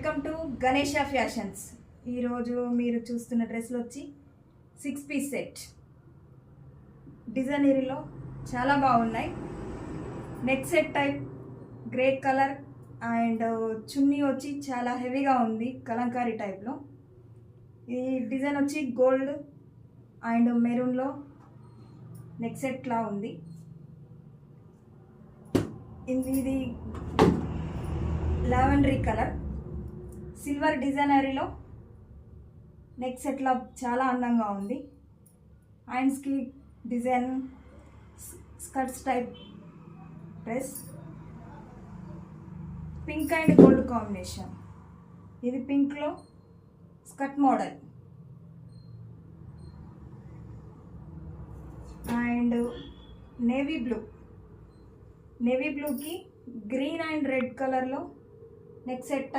Welcome to Ganesha fashions. ఈరోజు మీరు చూస్తున్న డ్రెస్సులు వచ్చి 6 పీస్ సెట్ డిజైనరీలో చాలా బాగున్నాయి. Neck set type grey colour and chunni వచ్చి చాలా హెవీగా ఉంది, కలంకారీ టైప్లో. ఈ డిజైన్ వచ్చి గోల్డ్ అండ్ మెరూన్లో నెక్ సెట్లా ఉంది. ఇది లావెండరీ కలర్ సిల్వర్ డిజైనరీలో నెక్ సెట్లా చాలా అందంగా ఉంది. హ్యాండ్స్కి design skirts type dress, pink and gold combination. ఇది పింక్లో స్కర్ట్ మోడల్ అండ్ నేవీ బ్లూకి గ్రీన్ అండ్ రెడ్ కలర్లో నెక్ సెట్